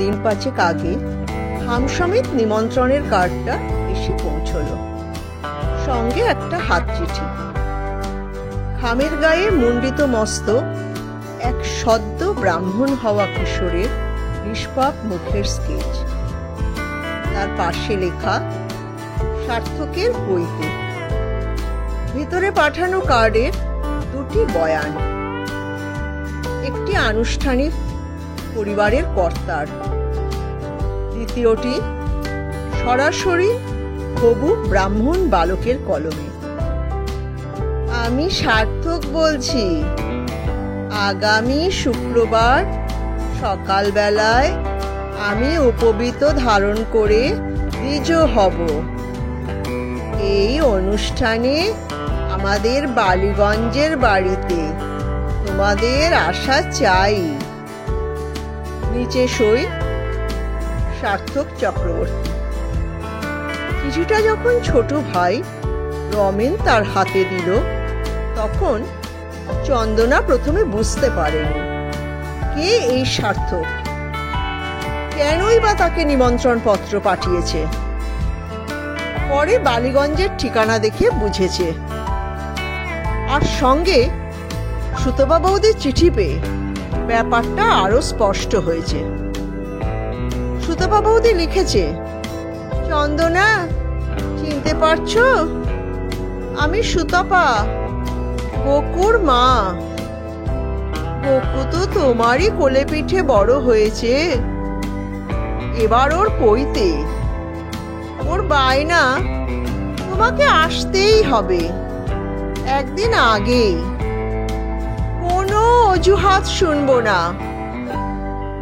দিন পাঁচেক আগে খাম সমেত নিমন্ত্রণের কার্ডটা এসে পৌঁছল, সঙ্গে একটা হাত চিঠি। খামের গায়ে মুন্ডিত মস্তক এক সদ্য ব্রাহ্মণ হওয়া কিশোরের নিষ্পাপ মুখের স্কেচ, তার পাশে লেখা সার্থকের বইতে। ভিতরে পাঠানো কার্ডের দুটি বয়ান, একটি আনুষ্ঠানিক পরিবারের কর্তার, দ্বিতীয়টি সরাসরি হবু ব্রাহ্মণ বালকের কলমে। আমি সার্থক বলছি, আগামী শুক্রবার সকালবেলায় আমি উপবীত ধারণ করে দ্বিজ হব। এই অনুষ্ঠানে আমাদের বালিগঞ্জের বাড়িতে তোমাদের আসা চাই। নিচে সই সার্থক চক্রবর্তী। চিঠিটা যখন ছোট ভাই রমেন তার হাতে দিল, তখন চন্দনা প্রথমে বুঝতে পারেনি কে এই সার্থক, কেনই বা তাকে নিমন্ত্রণ পত্র পাঠিয়েছে। পরে বালিগঞ্জের ঠিকানা দেখে বুঝেছে, আর সঙ্গে সুতপা বৌদির চিঠি পেয়ে ব্যাপারটা আরো স্পষ্ট হয়েছে। সুতপা বৌদি লিখেছে, চন্দনা চিনতে পারছো? আমি সুতপা, গকুর মা। গকু তো তোমারই কোলে পিঠে বড় হয়েছে, এবার ওর পইতে। ওর বায়না তোমাকে আসতেই হবে একদিন আগেই, কোনো অজুহাত শুনবো না।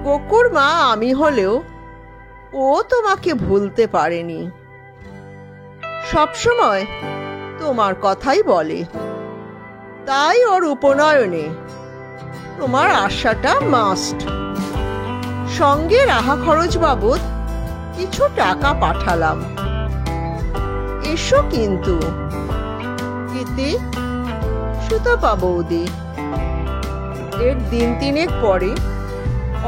গকুর মা আমি হলেও ও তোমাকে ভুলতে পারেনি, সবসময় তোমার কথাই বলে। তাই ওর উপনয়নে তোমার আসাটা মাস্ট। সঙ্গে রাহা খরচ বাবদ কিছু টাকা পাঠালাম, এসো কিন্তু। ইতি সুতপা বৌদি। এর দিন তিনেক পরে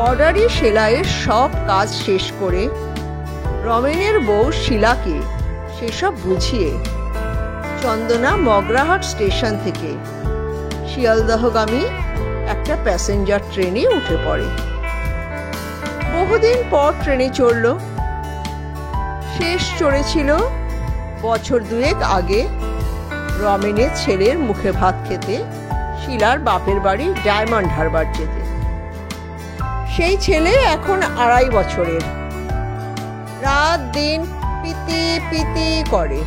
অর্ডারি সেলাইয়ের সব কাজ শেষ করে রমেনের বউ শিলাকে সেসব বুঝিয়ে চন্দনা মগরাহাট স্টেশন থেকে শিয়ালদহগামী একটা প্যাসেঞ্জার ট্রেনে উঠে পড়ে। বহুদিন পর ট্রেনে চড়ল। শেষ চড়েছিল বছর দুয়েক আগে রমেনের ছেলের মুখে ভাত খেতে শিলার বাপের বাড়ি ডায়মন্ড হারবার যেতে। সেই ছেলে এখন 2.5 বছরের, রাত দিন পিতি পিতি করে।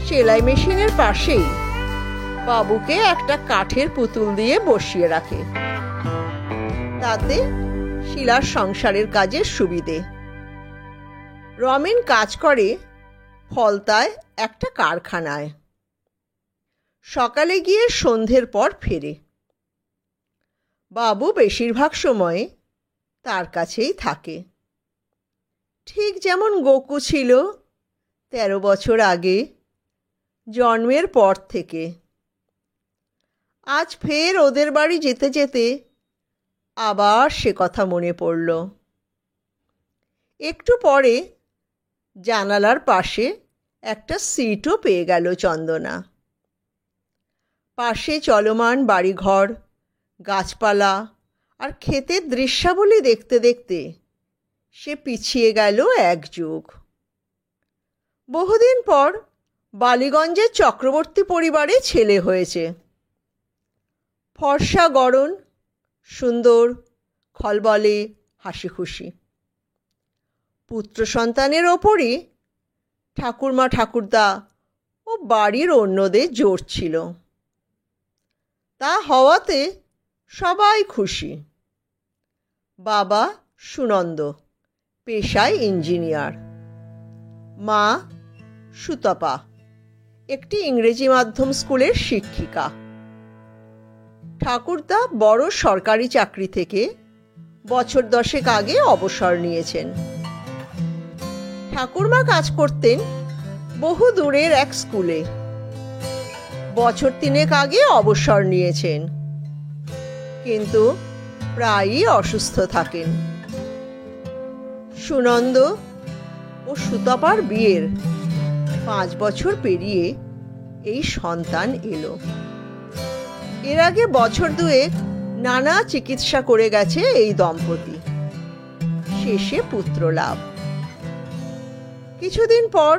সেলাই মেশিনের পাশেই বাবুকে একটা কাঠের পুতুল দিয়ে বসিয়ে রাখে, তাতে শিলার সংসারের কাজের সুবিধে। রমেন কাজ করে ফলতায় একটা কারখানায়, সকালে গিয়ে সন্ধ্যের পর ফেরে। বাবু বেশিরভাগ সময়ে তার কাছেই থাকে, ঠিক যেমন গকু ছিল 13 বছর আগে, জন্মের পর থেকে। আজ ফের ওদের বাড়ি যেতে যেতে আবার সে কথা মনে পড়ল। একটু পরে জানালার পাশে একটা সিটও পেয়ে গেল চন্দনা। পাশে চলমান বাড়িঘর, গাছপালা আর ক্ষেতের দৃশ্যাবলী দেখতে দেখতে সে পিছিয়ে গেল 1 যুগ। বহুদিন পর বালিগঞ্জের চক্রবর্তী পরিবারে ছেলে হয়েছে। ফর্সা গড়ন, সুন্দর, খলবলে, হাসি খুশি। পুত্র সন্তানের ওপরই ঠাকুরমা ঠাকুরদা ও বাড়ির অন্যদের জোর ছিল। তা হওয়াতে সবাই খুশি। বাবা সুনন্দ, পেশায় ইঞ্জিনিয়ার। মা সুতপা, একটি ইংরেজি মাধ্যম স্কুলের শিক্ষিকা। ঠাকুরদা বড় সরকারি চাকরি থেকে বছর 10 আগে অবসর নিয়েছেন। ঠাকুরমা কাজ করতেন বহু দূরের এক স্কুলে, বছর 3 আগে অবসর নিয়েছেন, কিন্তু প্রায়ই অসুস্থ থাকেন। সুনন্দ ও সুতপার বিয়ের 5 বছর পেরিয়ে এই সন্তান এলো। এর আগে বছর দুয়েক নানা চিকিৎসা করে গেছে এই দম্পতি, শেষে পুত্র লাভ। কিছুদিন পর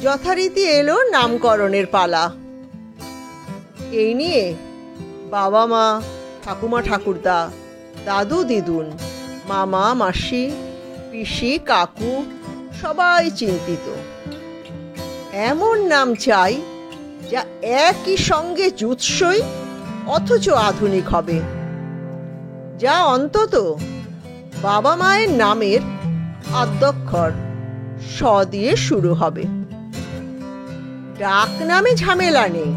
যথারীতি এলো নামকরণের পালা। এই নিয়ে বাবা মা, ঠাকুমা ঠাকুরদা, দাদু দিদুন, মামা মাসি, পিসি কাকু সবাই চিন্তিত। এমন নাম চাই যা একই সঙ্গে জুৎসই অথচ আধুনিক হবে, যা অন্তত বাবা মায়ের নামের আদ্যক্ষর স দিয়ে শুরু হবে। ডাক নামে ঝামেলা নেই,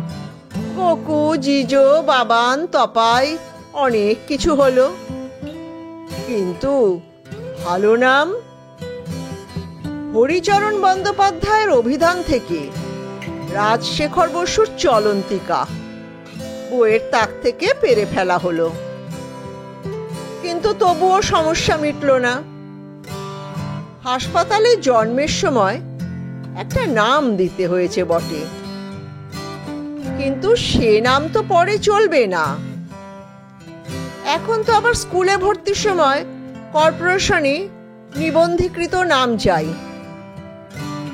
গকু, জিজো, বাবান, তপাই অনেক কিছু হলো, কিন্তু ভালো নাম? হরিচরণ বন্দ্যোপাধ্যায়ের অভিধান থেকে রাজশেখর বসুর চলন্তিকা বইয়ের তাক থেকে পেরে ফেলা হলো, কিন্তু তবুও সমস্যা মিটল না। হাসপাতালে জন্মের সময় একটা নাম দিতে হয়েছে বটে, কিন্তু সে নাম তো পরে চলবে না। এখন তো আবার স্কুলে ভর্তির সময় কর্পোরেশনে নিবন্ধীকৃত নাম চাই,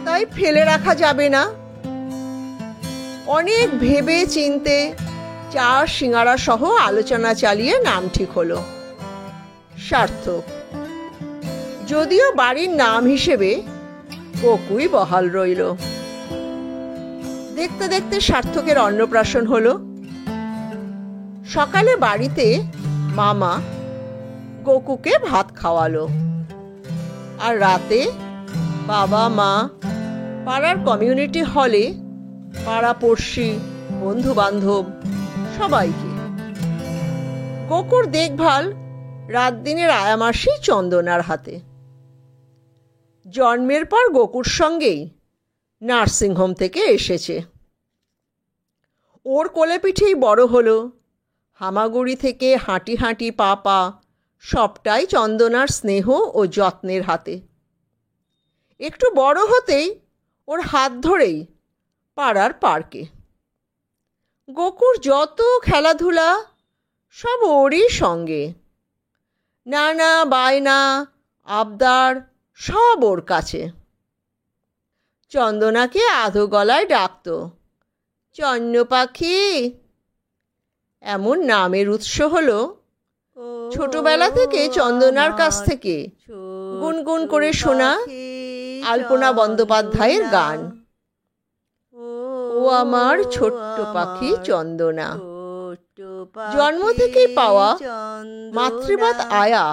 তাই ফেলে রাখা যাবে না। অনেক ভেবে চিনতে চা সিঙ্গারা সহ আলোচনা চালিয়ে নাম ঠিক হলো সার্থক। যদিও বাড়ির নাম হিসেবে গকুই বহাল রইল। দেখতে দেখতে সার্থকের অন্নপ্রাশন হলো। সকালে বাড়িতে মামা গকুকে ভাত খাওয়ালো, আর রাতে বাবা মা, পাড়ার কমিউনিটি হলে পাড়াপড়শি, বন্ধু বান্ধব সবাইকে। গকুর দেখভাল রাত দিনের আয়ামাসি চন্দনার হাতে। জন্মের পর গকুর সঙ্গেই নার্সিংহোম থেকে এসেছে। ওর কোলে পিঠেই বড় হলো। হামাগুড়ি থেকে হাঁটি হাঁটি পা পা সবটাই চন্দনার স্নেহ ও যত্নের হাতে। একটু বড় হতেই ওর হাত ধরেই পাড়ার পার্কে। গকুর যত খেলাধুলা সব ওরই সঙ্গে, নানা বায়না আবদার সব ওর কাছে। চন্দনাকে আধো গলায় ডাকত, চন্ন পাখি। এমন নামের উৎস হলো ছোটবেলা থেকে চন্দনার কাছ থেকে গুনগুন করে শোনা আলপনা বন্দ্যোপাধ্যায়ের গান, ও আমার ছোট্ট পাখি চন্দনা। জন্ম থেকেই পাওয়া মাতৃবাদ আয়া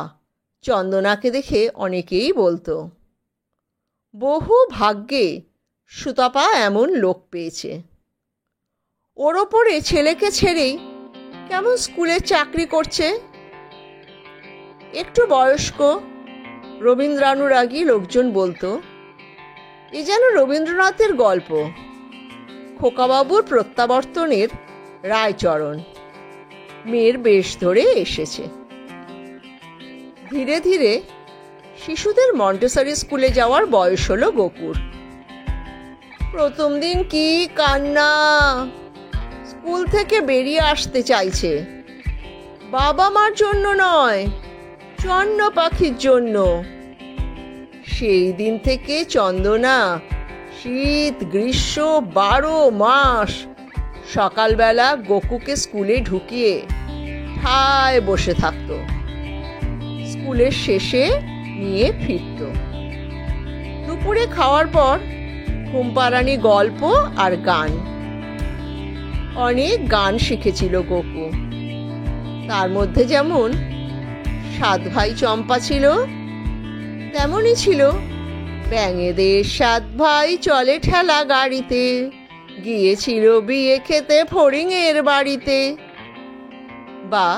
চন্দনাকে দেখে অনেকেই বলতো, বহু ভাগ্যে সুতপা এমন লোক পেয়েছে। ওর ওপরে ছেলেকে ছেড়েই কেমন স্কুলে চাকরি করছে। একটু বয়স্ক রবীন্দ্রানুরাগী লোকজন বলতো, এ যেন রবীন্দ্রনাথের গল্প, খোকাবাবুর প্রত্যাবর্তনের রায়চরণ। মেয়ের বেশ ধরে এসেছে। ধীরে ধীরে শিশুদের মন্টেসরি স্কুলে যাওয়ার বয়স হলো গকুর। প্রথম দিন কি কান্না! স্কুল থেকে বেরিয়ে আসতে চাইছে, বাবা মার জন্য নয়, চন্ন পাখির জন্য। সেই দিন থেকে চন্দনা শীত গ্রীষ্ম 12 মাস সকালবেলা গকুকে স্কুলে ঢুকিয়ে ঠায় বসে থাকতো। স্কুলের শেষে নিয়ে ফিরত। দুপুরে খাওয়ার পর ঘুমপাড়ানি গল্প আর গান। অনেক গান শিখেছিল গকু। তার মধ্যে যেমন 7 ভাই চম্পা ছিল, তেমনই ছিল ব্যাঙেদের 7 ভাই চলে ঠেলা গাড়িতে, গিয়েছিল বিয়ে খেতে ফড়িংয়ের বাড়িতে, বা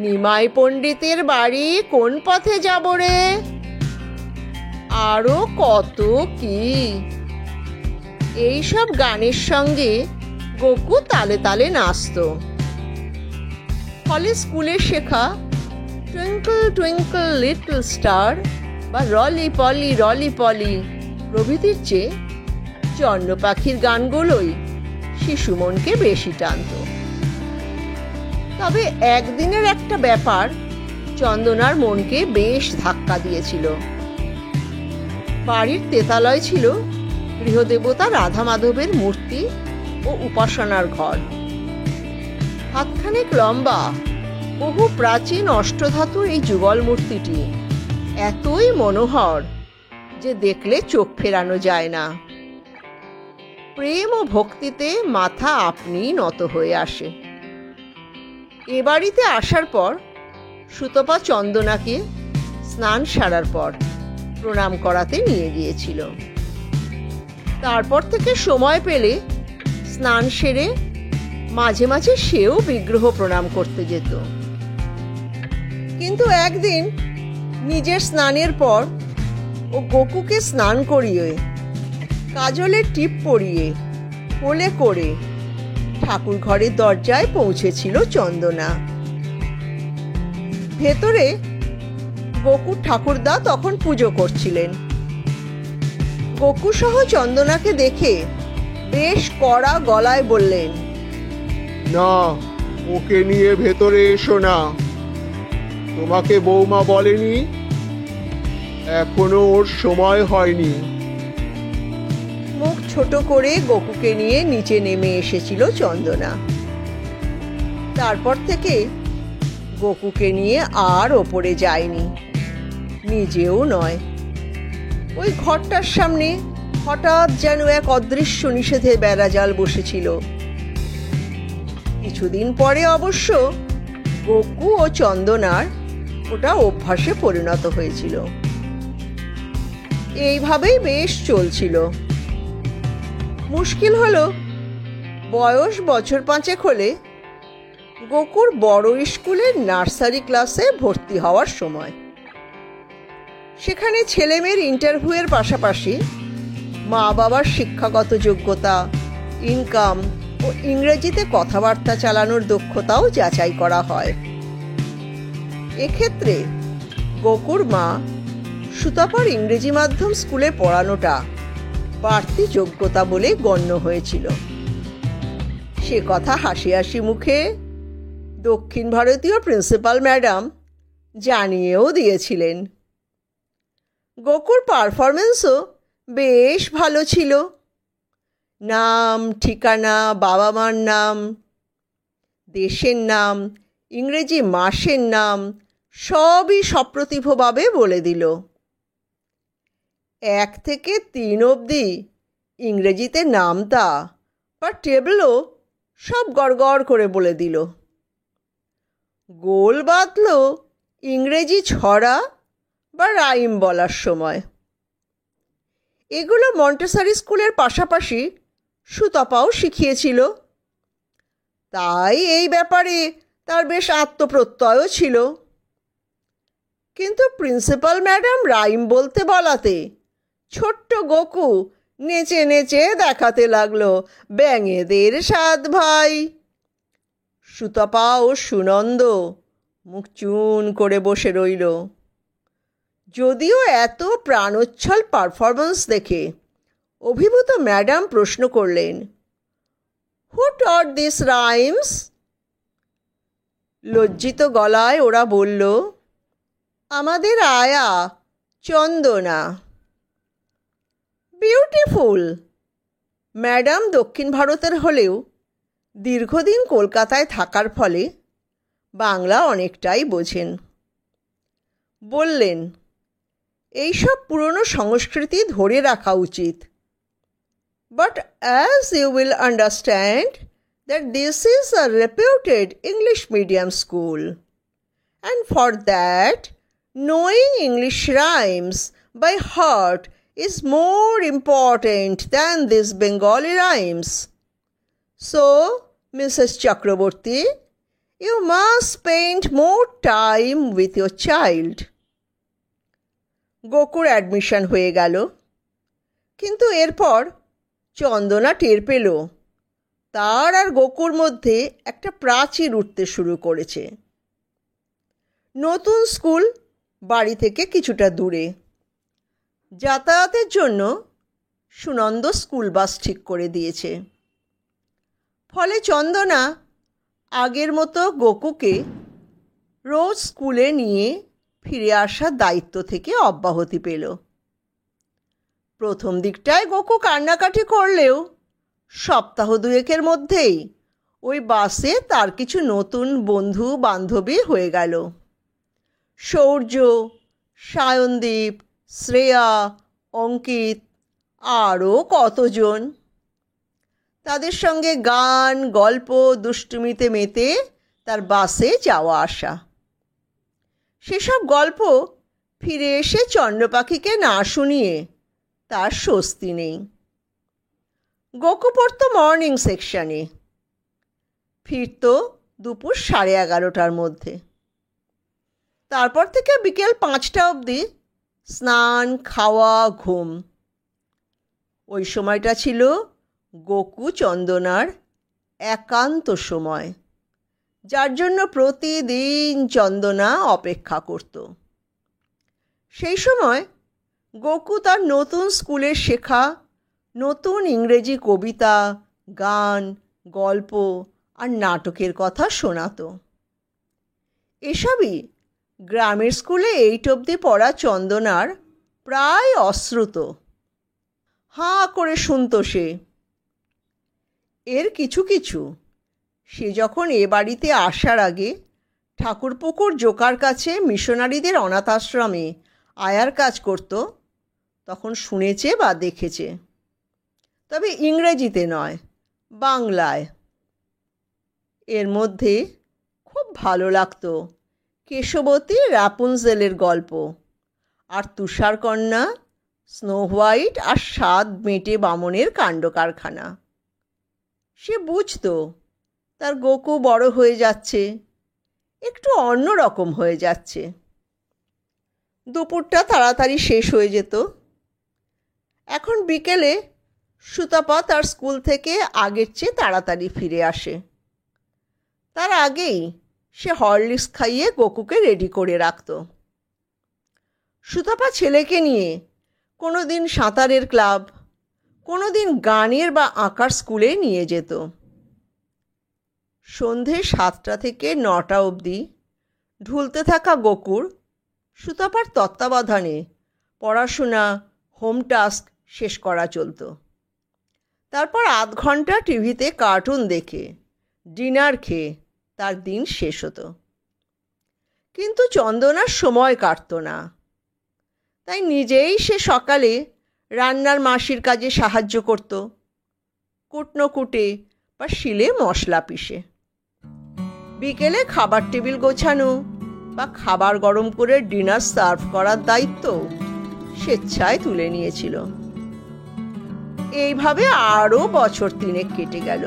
নিমাই পণ্ডিতের বাড়ি কোন পথে যাব রে, আরো কত কি। এইসব গানের সঙ্গে গকু তালে তালে নাচত। ফলে স্কুলে শেখা টুইঙ্কল টুইঙ্কল লিটল স্টার বা রলি পলি প্রভৃতির চেয়ে চন্ন পাখির গানগুলোই শিশু মনকে বেশি টানত। তবে একদিনের একটা ব্যাপার চন্দনার মনকে বেশ ধাক্কা দিয়েছিল। বাড়ির তেতালয় ছিল গৃহদেবতা রাধা মাধবের মূর্তি ও উপাসনার ঘর। হাতখানেক লম্বা বহু প্রাচীন অষ্টধাতুর এই যুগল মূর্তিটি এতই মনোহর যে দেখলে চোখ ফেরানো যায় না। প্রেম ও ভক্তিতে মাথা আপনিই নত হয়ে আসে। এ বাড়িতে আসার পর সুতপা চন্দনাকে স্নান সারার পর প্রণাম করাতে নিয়ে গিয়েছিল। তারপর থেকে সময় পেলে স্নান সেরে মাঝে মাঝে সেও বিগ্রহ প্রণাম করতে যেত। কিন্তু একদিন নিজের স্নানের পর ও গোকুকে স্নান করিয়ে কাজলের টিপ পরিয়ে কোলে করে ঠাকুর ঘরের দরজায় পৌঁছেছিল চন্দনা। ভেতরে গোকুর ঠাকুরদা তখন পুজো করছিলেন। গোকু সহ চন্দনাকে দেখে বেশ কড়া গলায় বললেন, না, ওকে নিয়ে ভেতরে এসো না। তোমাকে বৌমা বলেনি এখনো ওর সময় হয়নি? মুখ ছোট করে গোকুকে নিয়ে নিচে নেমে এসেছিল চন্দনা। তারপর থেকে গোকুকে নিয়ে আর ওপরে যায়নি, নিজেও নয়। ওই ঘরটার সামনে হঠাৎ যেন এক অদৃশ্য নিষেধে বেড়াজাল বসেছিল। কিছুদিন পরে অবশ্য গোকু ও চন্দনার ওটা অভ্যাসে পরিণত হয়েছিল। এইভাবেই বেশ চলছিল। মুশকিল হলো বয়স বছর 5 হলে গোকুর বড় স্কুলের নার্সারি ক্লাসে ভর্তি হওয়ার সময়। সেখানে ছেলেমেয়ের ইন্টারভিউয়ের পাশাপাশি মা বাবার শিক্ষাগত যোগ্যতা, ইনকাম ও ইংরেজিতে কথাবার্তা চালানোর দক্ষতাও যাচাই করা হয়। এক্ষেত্রে গোকুর মা সুতপার ইংরেজি মাধ্যম স্কুলে পড়ানোটা বাড়তি যোগ্যতা বলে গণ্য হয়েছিল। সে কথা হাসি হাসি মুখে দক্ষিণ ভারতীয় প্রিন্সিপাল ম্যাডাম জানিয়েও দিয়েছিলেন। গোকুর পারফরমেন্সও বেশ ভালো ছিল। নাম, ঠিকানা, বাবা মার নাম, দেশের নাম, ইংরেজি মাসের নাম সবই সপ্রতিভভাবে বলে দিল। 1 থেকে 3 অবধি ইংরেজিতে নামতা বা টেবলও সব গড়গড় করে বলে দিল। গোল বাঁধল ইংরেজি ছড়া বা রাইম বলার সময়। এগুলো মন্টেসরি স্কুলের পাশাপাশি সুতপাও শিখিয়েছিল। তাই এই ব্যাপারে তার বেশ আত্মপ্রত্যয়ও ছিল। কিন্তু প্রিন্সিপাল ম্যাডাম রাইম বলতে বলাতে ছোট্ট গোকু নেচে নেচে দেখাতে লাগলো ব্যাঙেদের 7 ভাই। সুতপা ও সুনন্দ মুখ চুন করে বসে রইল। যদিও এত প্রাণোচ্ছল পারফরমেন্স দেখে অভিভূত ম্যাডাম প্রশ্ন করলেন, হু টট দিস রাইমস? লজ্জিত গলায় ওরা বলল, আমাদের আয়া চন্দনা। বিউটিফুল! ম্যাডাম দক্ষিণ ভারতের হলেও দীর্ঘদিন কলকাতায় থাকার ফলে বাংলা অনেকটাই বোঝেন। বললেন, এইসব পুরনো সংস্কৃতি ধরে রাখা উচিত। But as you will understand that this is a reputed English medium school, and for that knowing English rhymes by heart is more important than these Bengali rhymes. So, Mrs. Chakraborty, you must spend more time with your child. গোকুর admission হয়ে গেল। কিন্তু এরপর চন্দনা টের পেল তার আর গোকুর মধ্যে একটা প্রাচীর উঠতে শুরু করেছে। নতুন স্কুল বাড়ি থেকে কিছুটা দূরে। যাতায়াতের জন্য সুনন্দ স্কুল বাস ঠিক করে দিয়েছে। ফলে চন্দনা আগের মতো গোকুকে রোজ স্কুলে নিয়ে ফিরে আসার দায়িত্ব থেকে অব্যাহতি পেল। প্রথম দিকটায় গোকু কান্নাকাটি করলেও সপ্তাহ দুয়েকের মধ্যেই ওই বাসে তার কিছু নতুন বন্ধু বান্ধবী হয়ে গেল। সৌর্য, সায়নদীপ, শ্রেয়া, অঙ্কিত, আরও কতজন। তাদের সঙ্গে গান, গল্প, দুষ্টুমিতে মেতে তার বাসে যাওয়া আসা। সেসব গল্প ফিরে এসে চন্দ্রপাখিকে না শুনিয়ে তার স্বস্তি নেই। গোকু পড়ত মর্নিং সেকশনে, ফিরত দুপুর 11:30টার মধ্যে। তারপর থেকে বিকেল 5টা অবধি স্নান, খাওয়া, ঘুম। ওই সময়টা ছিল গোকু চন্দনার একান্ত সময়, যার জন্য প্রতিদিন চন্দনা অপেক্ষা করত। সেই সময় গোকু তার নতুন স্কুলে শেখা নতুন ইংরেজি কবিতা, গান, গল্প আর নাটকের কথা শোনাত। এসবই গ্রামের স্কুলে 8 অবধি পড়া চন্দনার প্রায় অশ্রুত। হাঁ করে শুনত সে। এর কিছু কিছু সে যখন এ বাড়িতে আসার আগে ঠাকুরপুকুর জোকার কাছে মিশনারিদের অনাথ আশ্রমে আয়ার কাজ করত, তখন শুনেছে বা দেখেছে, তবে ইংরেজিতে নয়, বাংলায়। এর মধ্যে খুব ভালো লাগতো কেশবতী রাপুনজেলের গল্প আর তুষারকন্যা, স্নো হোয়াইট আর 7 মেটে বামনের কাণ্ডকারখানা। সে বুঝত তার গোকু বড় হয়ে যাচ্ছে, একটু অন্যরকম হয়ে যাচ্ছে। দুপুরটা তাড়াতাড়ি শেষ হয়ে যেত। এখন বিকেলে সুতপা তার স্কুল থেকে আগের চেয়ে তাড়াতাড়ি ফিরে আসে। তার আগেই সে হরলিক্স খাইয়ে গোকুকে রেডি করে রাখত। সুতপা ছেলেকে নিয়ে কোনো দিন সাঁতারের ক্লাব, কোনো দিন গানের বা আঁকার স্কুলে নিয়ে যেত। সন্ধে 7টা থেকে 9টা অবধি ঢুলতে থাকা গোকুর সুতপার তত্ত্বাবধানে পড়াশোনা, হোম টাস্ক শেষ করা চলত। তারপর আধ ঘন্টা টিভিতে কার্টুন দেখে ডিনার খেয়ে তার দিন শেষ হতো। কিন্তু চন্দনার সময় কাটত না, তাই নিজেই সে সকালে রান্নার মাসির কাজে সাহায্য করত, কুটনো কুটে বা শিলে মশলা পিষে। বিকেলে খাবার টেবিল গোছানো বা খাবার গরম করে ডিনার সার্ভ করার দায়িত্ব স্বেচ্ছায় তুলে নিয়েছিল। এইভাবে আরও বছর 3 কেটে গেল।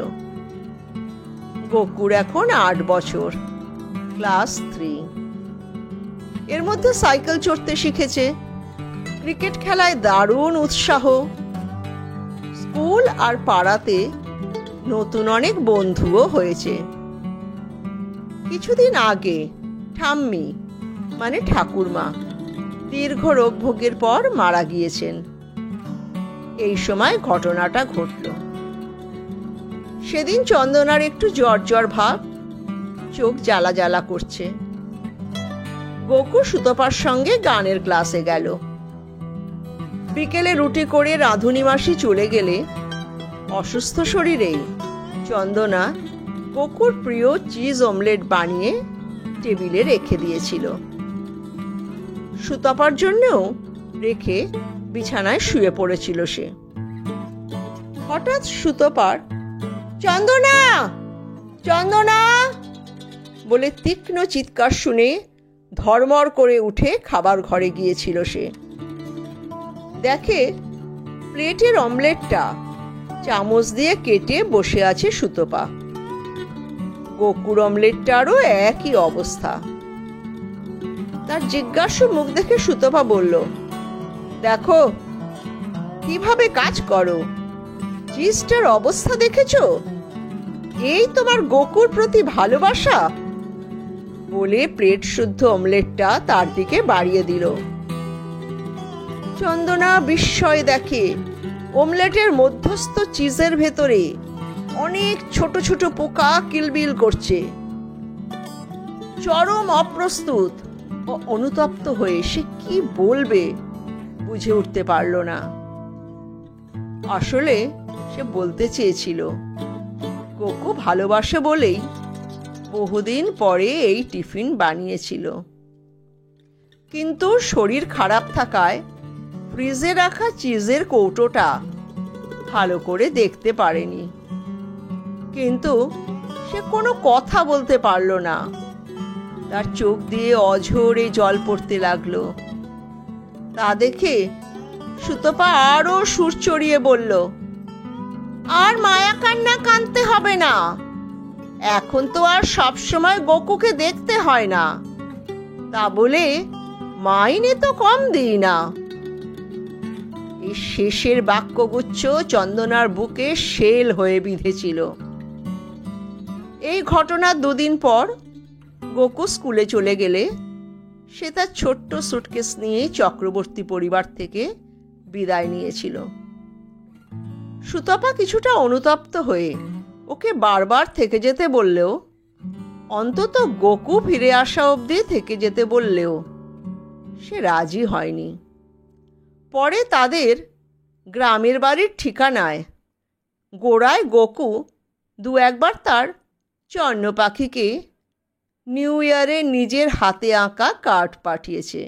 গোকুর এখন 8 বছর, ক্লাস 3। এর মধ্যে সাইকেল চড়তে শিখেছে, ক্রিকেট খেলায় দারুণ উৎসাহ। স্কুল আর পাড়াতে নতুন অনেক বন্ধুও হয়েছে। কিছুদিন আগে ঠাম্মি মানে ঠাকুরমা দীর্ঘ রোগভোগের পর মারা গিয়েছেন। এই সময় ঘটনাটা ঘটল। সেদিন চন্দনার একটু জ্বর জ্বর ভাব, চোখ জ্বালা জ্বালা করছে। গোকু সুতপার সঙ্গে গানের ক্লাসে গেল। বিকেলে রুটি করে রাঁধুনি মাসি চলে গেলে অসুস্থ শরীরেই চন্দনা গোকুর প্রিয় চিজ অমলেট বানিয়ে টেবিলে রেখে দিয়েছিল। সুতপার জন্যও রেখে বিছানায় শুয়ে পড়েছিল সে। হঠাৎ সুতপার চন্দনা চন্দনা বলে তীক্ষ্ণ চিৎকার শুনে ধর্মর করে উঠে খাবার ঘরে গিয়েছিল সে। দেখে প্লেটের অমলেটটা চামচ দিয়ে কেটে বসে আছে সুতপা। গোকুর অমলেটটারও একই অবস্থা। তার জিজ্ঞাসু মুখ দেখে সুতপা বলল, দেখো কিভাবে কাজ করো, চিজটার অবস্থা দেখেছো? এই তোমার গোকুর প্রতি ভালোবাসা? বলে প্লেট শুদ্ধ অমলেটটা তার দিকে বাড়িয়ে দিল। চন্দনা বিস্ময় দেখে অমলেটের মধ্যস্থ চিজের ভেতরে অনেক ছোট ছোট পোকা কিলবিল করছে। চরম অপ্রস্তুত ও অনুতপ্ত হয়ে সে কি বলবে বুঝে উঠতে পারল না। আসলে সে বলতে চেয়েছিল কোকো ভালোবাসে বলেই বহুদিন পরে এই টিফিন বানিয়েছিল, কিন্তু শরীর খারাপ থাকায় ফ্রিজে রাখা চিজের কৌটোটা ভালো করে দেখতে পারেনি। কিন্তু সে কোনো কথা বলতে পারল না। তার চোখ দিয়ে অঝরে জল পড়তে লাগলো। তা দেখে সুতপা আরো সুর চড়িয়ে বলল, আর মায়া কান্না কাঁদতে হবে না, এখন তো আর সবসময় গোকুকে দেখতে হয় না, তা বলে মাইনে তো কম দিই না। এই শেষের বাক্যগুচ্ছ চন্দনার বুকে শেল হয়ে বিঁধেছিল। এই ঘটনার 2 দিন পর গোকু স্কুলে চলে গেলে সে তার ছোট্ট সুটকেস নিয়ে চক্রবর্তী পরিবার থেকে বিদায় নিয়েছিল। সুতপা কিছুটা অনুতপ্ত হয়ে ওকে বারবার থেকে যেতে বললেও, অন্তত গোকু ফিরে আসা অবধি থেকে যেতে বললেও সে রাজি হয়নি। পরে তাদের গ্রামের বাড়ির ঠিকানায় গোড়ায় গোকু 2-1 বার তার চন্ন পাখিকে নিউ ইয়ারে নিজের হাতে আঁকা কার্ড পাঠিয়েছে।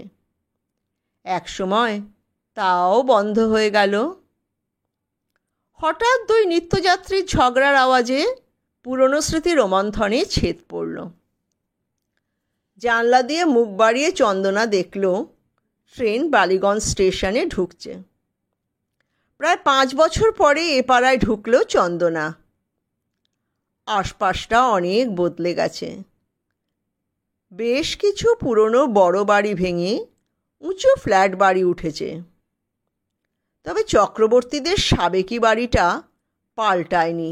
একসময় তাও বন্ধ হয়ে গেল। হঠাৎ 2 নিত্যযাত্রীর ঝগড়ার আওয়াজে পুরনো স্মৃতি রোমন্থনে ছেদ পড়ল। জানলা দিয়ে মুখ বাড়িয়ে চন্দনা দেখল ট্রেন বালিগঞ্জ স্টেশনে ঢুকছে। প্রায় 5 বছর পরে এ পাড়ায় ঢুকল চন্দনা। আশপাশটা অনেক বদলে গেছে। বেশ কিছু পুরনো বড় বাড়ি ভেঙে উঁচু ফ্ল্যাট বাড়ি উঠেছে। তবে চক্রবর্তীদের সাবেকি বাড়িটা পাল্টায়নি,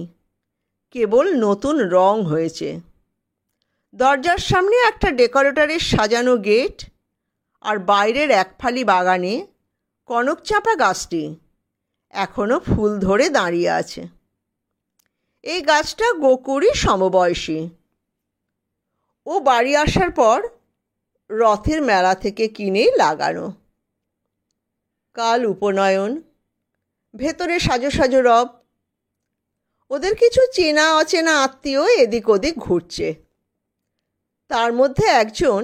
কেবল নতুন রং হয়েছে। দরজার সামনে একটা ডেকোরেটরের সাজানো গেট, আর বাইরের একফালি বাগানে কনকচাঁপা গাছটি এখনো ফুল ধরে দাঁড়িয়ে আছে। এই গাছটা গোকুরই সমবয়সী। ও বাড়ি আসার পর রথের মেলা থেকে কিনে লাগানো। কাল উপনয়ন, ভেতরে সাজো সাজো রব। ওদের কিছু চেনা অচেনা আত্মীয় এদিক ওদিক ঘুরছে। তার মধ্যে একজন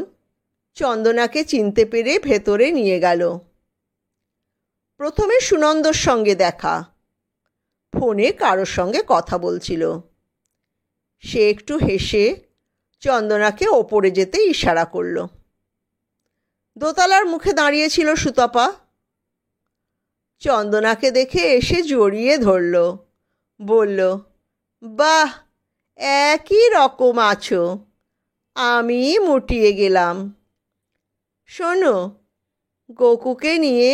চন্দনাকে চিনতে পেরে ভেতরে নিয়ে গেল। প্রথমে সুনন্দর সঙ্গে দেখা, ফোনে কারোর সঙ্গে কথা বলছিল। সে একটু হেসে চন্দনাকে ওপরে যেতে ইশারা করল। দোতলার মুখে দাঁড়িয়েছিল সুতপা। চন্দনাকে দেখে এসে জড়িয়ে ধরল, বলল, বাহ, একই রকম আছো, আমি মুটিয়ে গেলাম। শোনো, গোকুকে নিয়ে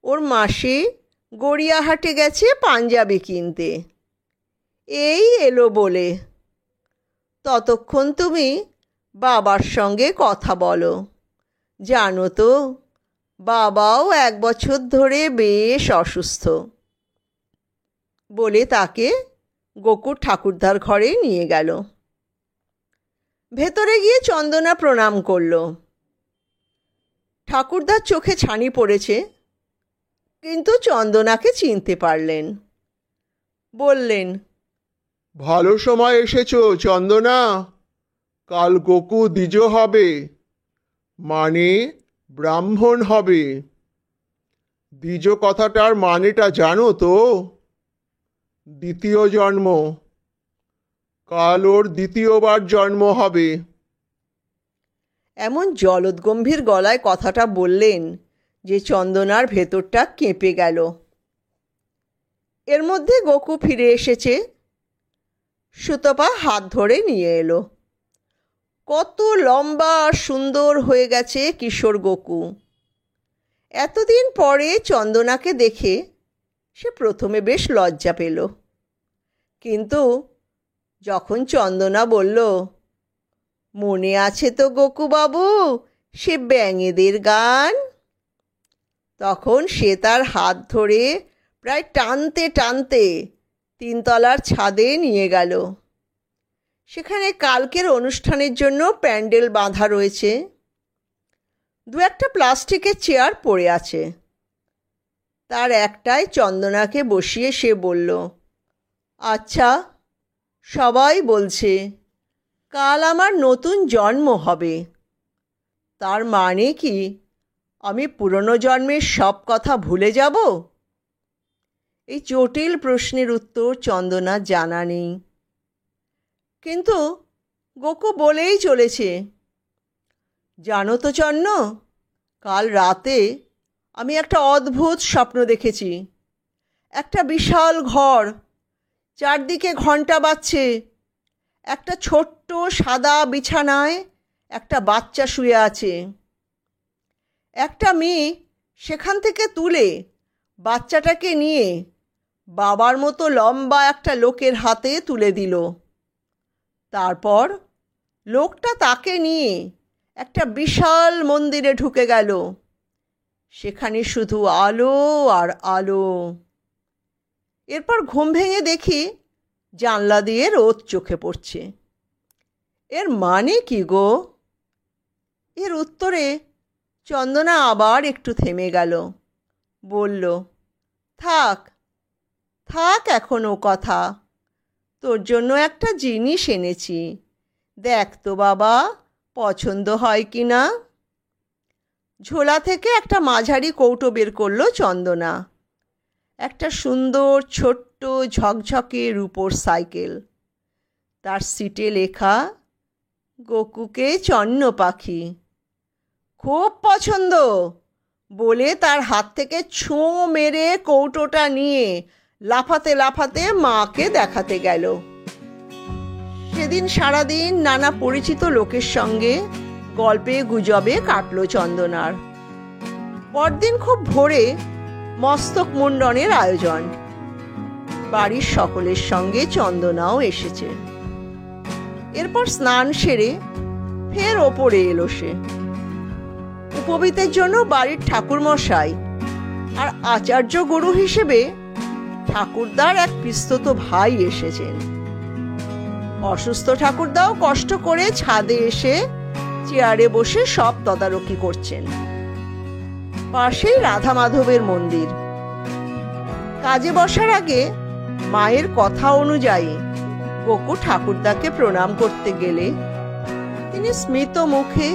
ওর মাসি গড়িয়াহাটে গেছে পাঞ্জাবি কিনতে, এই এলো বলে। ততক্ষণ তুমি বাবার সঙ্গে কথা বলো। জানো তো, বাবাও 1 বছর ধরে বেশ অসুস্থ। বলে তাকে গোকুর ঠাকুরদার ঘরে নিয়ে গেল। ভেতরে গিয়ে চন্দনা প্রণাম করল। ঠাকুরদার চোখে ছানি পড়েছে, কিন্তু চন্দনাকে চিনতে পারলেন। বললেন, ভালো সময় এসেছো চন্দনা। কাল গোকু দ্বিজ হবে, মানে ব্রাহ্মণ হবে। দ্বিজ কথাটার মানেটা জানো তো? দ্বিতীয় জন্ম। কাল ওর দ্বিতীয়বার জন্ম হবে। এমন জলদগম্ভীর গলায় কথাটা বললেন যে চন্দনার ভেতরটা কেঁপে গেল। এর মধ্যে গোকু ফিরে এসেছে। সুতপা হাত ধরে নিয়ে এলো। কত লম্বা সুন্দর হয়ে গেছে কিশোর গোকু। এতদিন পরে চন্দনাকে দেখে সে প্রথমে বেশ লজ্জা পেল, কিন্তু যখন চন্দনা বলল, মনে আছে তো গোকু বাবু সে ব্যাঙেদের গান, তখন সে তার হাত ধরে প্রায় টানতে টানতে 3 তলার ছাদে নিয়ে গেল। সেখানে কালকের অনুষ্ঠানের জন্য প্যান্ডেল বাঁধা রয়েছে। 2-একটা প্লাস্টিকের চেয়ার পড়ে আছে। তার একটায় চন্দনাকে বসিয়ে সে বলল, আচ্ছা, সবাই বলছে কাল আমার নতুন জন্ম হবে। তার মানে কি আমি পুরনো জন্মের সব কথা ভুলে যাব? এই জটিল প্রশ্নের উত্তর চন্দনার জানা নেই। কিন্তু গোকু বলেই চলেছে, জানো তো চন্ন, কাল রাতে আমি একটা অদ্ভুত স্বপ্ন দেখেছি। একটা বিশাল ঘর, চারদিকে ঘন্টা বাজছে, একটা ছোট্ট সাদা বিছানায় একটা বাচ্চা শুয়ে আছে। একটা মেয়ে সেখান থেকে তুলে বাচ্চাটাকে নিয়ে বাবার মতো লম্বা একটা লোকের হাতে তুলে দিল। তারপর লোকটা তাকে নিয়ে একটা বিশাল মন্দিরে ঢুকে গেল। সেখানে শুধু আলো আর আলো। এরপর ঘুম ভেঙে দেখি জানলা দিয়ে রোদ চোখে পড়ছে। এর মানে কি গো? এর উত্তরে চন্দনা আবার একটু থেমে গেল। বলল, থাক থাক এখন ও কথা। তোর জন্য একটা জিনিস এনেছি, দেখ তো বাবা পছন্দ হয় কি না। ঝোলা থেকে একটা মাঝারি কৌটো বের করলো চন্দনা। একটা সুন্দর ছোট্ট ঝকঝকে রূপোর সাইকেল। তার সিটে লেখা, গোকুকে চন্ন পাখি। খুব পছন্দ বলে তার হাত থেকে ছোঁ মেরে কৌটোটা নিয়ে লাফাতে লাফাতে মাকে দেখাতে গেল। সেদিন সারাদিন নানা পরিচিত লোকের সঙ্গে গল্পে গুজবে কাটল চন্দনার। পরদিন খুব ভোরে মস্তক মুণ্ডনের আয়োজন। বাড়ির সকলের সঙ্গে চন্দনাও এসেছে। এরপর স্নান সেরে ফের ওপরে এলো সে। উপবীতের জন্য বাড়ির ঠাকুরমশাই আর আচার্য গুরু হিসেবে ঠাকুরদার এক পিস্তত ভাই এসেছেন। অসুস্থ ঠাকুরদাও কষ্ট করে ছাদে এসে চেয়ারে বসে সব তদারকি করছেন। পাশেই রাধা মাধবের মন্দির। কাজে বসার আগে মায়ের কথা অনুযায়ী গোকু ঠাকুরদাকে প্রণাম করতে গেলে তিনি স্মিত মুখে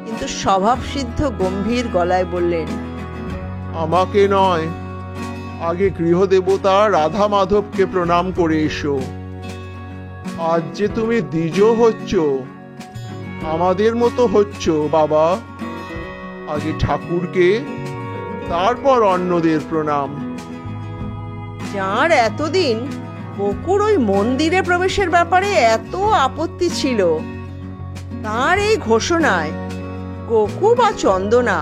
কিন্তু স্বভাবসিদ্ধ গম্ভীর গলায় বললেন, আমাকে নয়, আগে গৃহদেবতা রাধা মাধবকে প্রণাম করে এসো। আজ যে তুমি দ্বিজ হচ্ছ, আমাদের মতো হচ্ছ বাবা। আগে ঠাকুরকে, তারপর অন্যদের প্রণাম। যার এতদিন গোকুর ওই মন্দিরে প্রবেশের ব্যাপারে এত আপত্তি ছিল, তার এই ঘোষণায় গোকু বা চন্দনা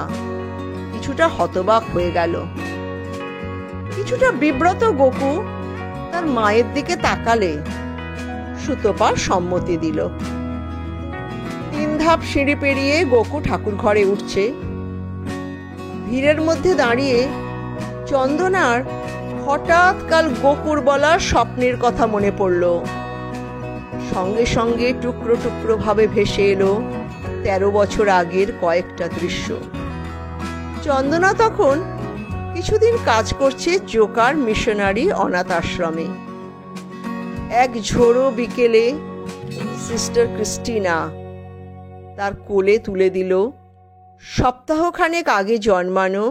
কিছুটা হতবাক হয়ে গেল। কিছুটা বিব্রত গোকু তার মায়ের দিকে তাকালে সুতপা সম্মতি দিল। 3 ধাপ সিঁড়ি পেরিয়ে গোকু ঠাকুর ঘরে উঠছে। ভিড়ের মধ্যে দাঁড়িয়ে চন্দনার হঠাৎ কাল গোকুর বলা স্বপ্নের কথা মনে পড়ল। সঙ্গে সঙ্গে টুকরো টুকরো ভাবে ভেসে এলো 13 বছর আগের কয়েকটা দৃশ্য। চন্দনা তখন কিছুদিন কাজ করছে জোকার মিশনারি অনাথ আশ্রমে। এক ঝোড়ো বিকেলে সিস্টার ক্রিস্টিনা তার কোলে তুলে দিল সপ্তাহখানেক আগে জন্মানো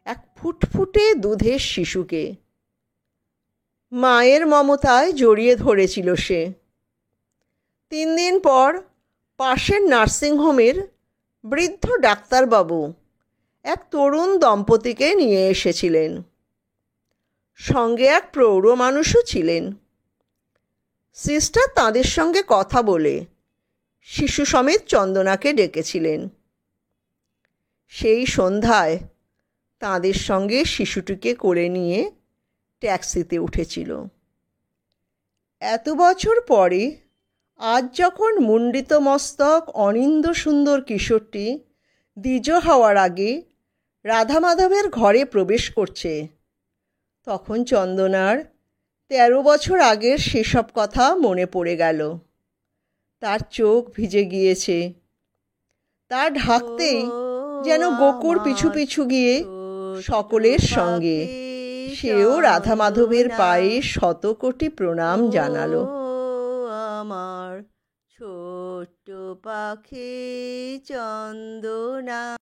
এক ফুটফুটে দুধের শিশুকে। মায়ের মমতায় জড়িয়ে ধরেছিল সে। 3 দিন পর পাশের নার্সিংহোমের বৃদ্ধ ডাক্তারবাবু এক তরুণ দম্পতিকে নিয়ে এসেছিলেন। সঙ্গে এক প্রৌঢ় মানুষও ছিলেন। সিস্টার তাঁদের সঙ্গে কথা বলে শিশু সমেত চন্দনাকে ডেকেছিলেন। সেই সন্ধ্যায় তাঁদের সঙ্গে শিশুটিকে করে নিয়ে ট্যাক্সিতে উঠেছিল। এত বছর পরে আজ যখন মুণ্ডিত মস্তক অনিন্দ্য সুন্দর কিশোরটি দ্বিজ হওয়ার আগে রাধা মাধবের ঘরে প্রবেশ করছে। তখন চন্দনার 13 বছর আগের সেসব কথা মনে পড়ে গেল। তার চোখ ভিজে গিয়েছে। তা ঢাকতেই যেন গোকুর পিছু পিছু গিয়ে সকলের সঙ্গে সেও রাধা মাধবের পায়ে শতকোটি প্রণাম জানালো। আমার ছোট্ট পাখি চন্দনা।